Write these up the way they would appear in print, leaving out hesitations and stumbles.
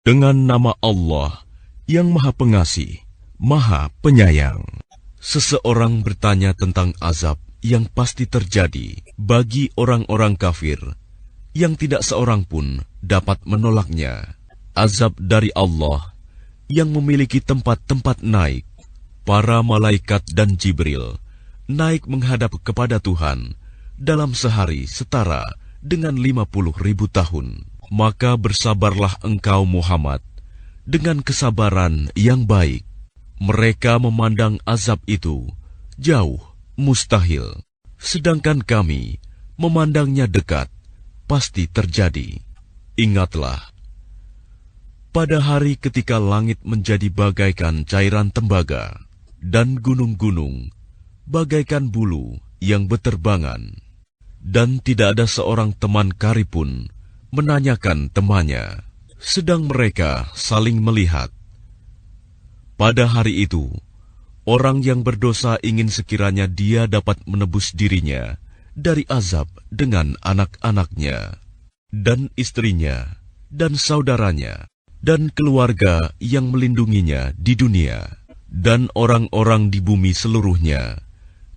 Dengan nama Allah yang Maha Pengasih, Maha Penyayang. Seseorang bertanya tentang azab yang pasti terjadi bagi orang-orang kafir yang tidak seorang pun dapat menolaknya. Azab dari Allah yang memiliki tempat-tempat naik. Para malaikat dan Jibril naik menghadap kepada Tuhan dalam sehari setara dengan 50.000 tahun. Maka bersabarlah engkau Muhammad dengan kesabaran yang baik. Mereka memandang azab itu jauh, mustahil. Sedangkan kami memandangnya dekat, pasti terjadi. Ingatlah, pada hari ketika langit menjadi bagaikan cairan tembaga, dan gunung-gunung bagaikan bulu yang beterbangan, dan tidak ada seorang teman karib pun menanyakan temannya, sedang mereka saling melihat. Pada hari itu, orang yang berdosa ingin sekiranya dia dapat menebus dirinya dari azab dengan anak-anaknya, dan istrinya, dan saudaranya, dan keluarga yang melindunginya di dunia, dan orang-orang di bumi seluruhnya,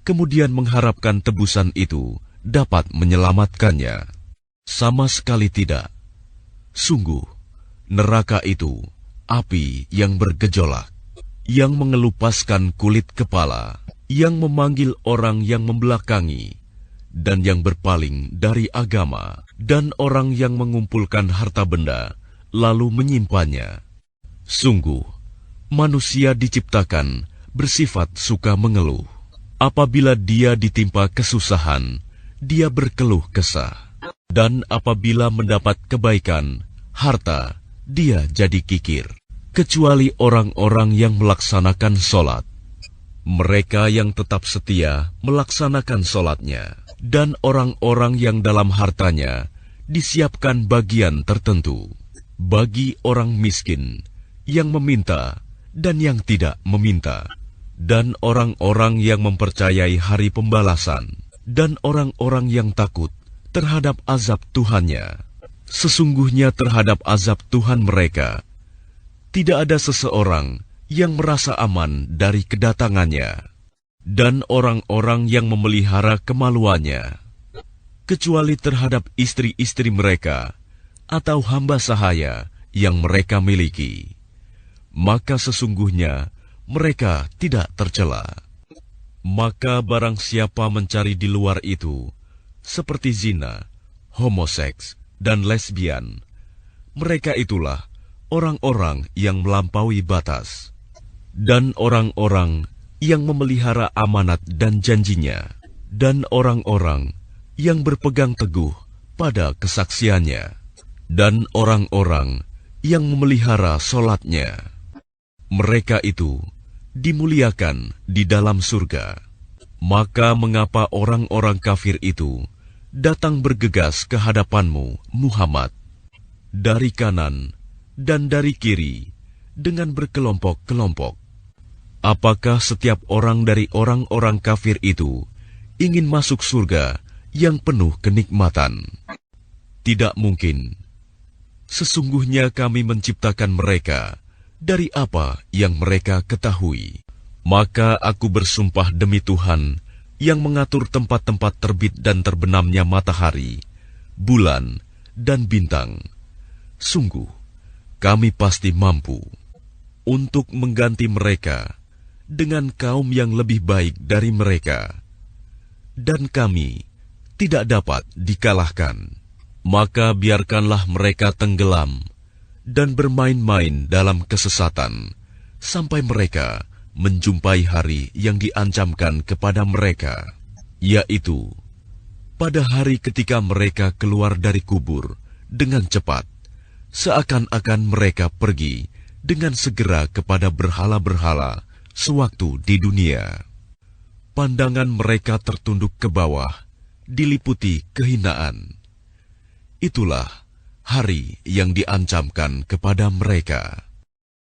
kemudian mengharapkan tebusan itu dapat menyelamatkannya. Sama sekali tidak. Sungguh, neraka itu api yang bergejolak, yang mengelupaskan kulit kepala, yang memanggil orang yang membelakangi, dan yang berpaling dari agama, dan orang yang mengumpulkan harta benda, lalu menyimpannya. Sungguh, manusia diciptakan bersifat suka mengeluh. Apabila dia ditimpa kesusahan, dia berkeluh kesah. Dan apabila mendapat kebaikan, harta, dia jadi kikir. Kecuali orang-orang yang melaksanakan solat. Mereka yang tetap setia melaksanakan solatnya. Dan orang-orang yang dalam hartanya disiapkan bagian tertentu. Bagi orang miskin, yang meminta dan yang tidak meminta. Dan orang-orang yang mempercayai hari pembalasan. Dan orang-orang yang takut terhadap azab Tuhannya. Sesungguhnya terhadap azab Tuhan mereka, tidak ada seseorang yang merasa aman dari kedatangannya, dan orang-orang yang memelihara kemaluannya, kecuali terhadap istri-istri mereka atau hamba sahaya yang mereka miliki. Maka sesungguhnya mereka tidak tercela. Maka barang siapa mencari di luar itu, seperti zina, homoseks, dan lesbian, mereka itulah orang-orang yang melampaui batas, dan orang-orang yang memelihara amanat dan janjinya, dan orang-orang yang berpegang teguh pada kesaksiannya, dan orang-orang yang memelihara solatnya. Mereka itu dimuliakan di dalam surga. Maka mengapa orang-orang kafir itu datang bergegas ke hadapanmu, Muhammad, dari kanan dan dari kiri, dengan berkelompok-kelompok? Apakah setiap orang dari orang-orang kafir itu ingin masuk surga yang penuh kenikmatan? Tidak mungkin. Sesungguhnya kami menciptakan mereka dari apa yang mereka ketahui. Maka aku bersumpah demi Tuhan yang mengatur tempat-tempat terbit dan terbenamnya matahari, bulan, dan bintang. Sungguh, kami pasti mampu untuk mengganti mereka dengan kaum yang lebih baik dari mereka. Dan kami tidak dapat dikalahkan. Maka biarkanlah mereka tenggelam dan bermain-main dalam kesesatan, sampai mereka menjumpai hari yang diancamkan kepada mereka, yaitu pada hari ketika mereka keluar dari kubur dengan cepat, seakan-akan mereka pergi dengan segera kepada berhala-berhala sewaktu di dunia. Pandangan mereka tertunduk ke bawah, diliputi kehinaan. Itulah hari yang diancamkan kepada mereka.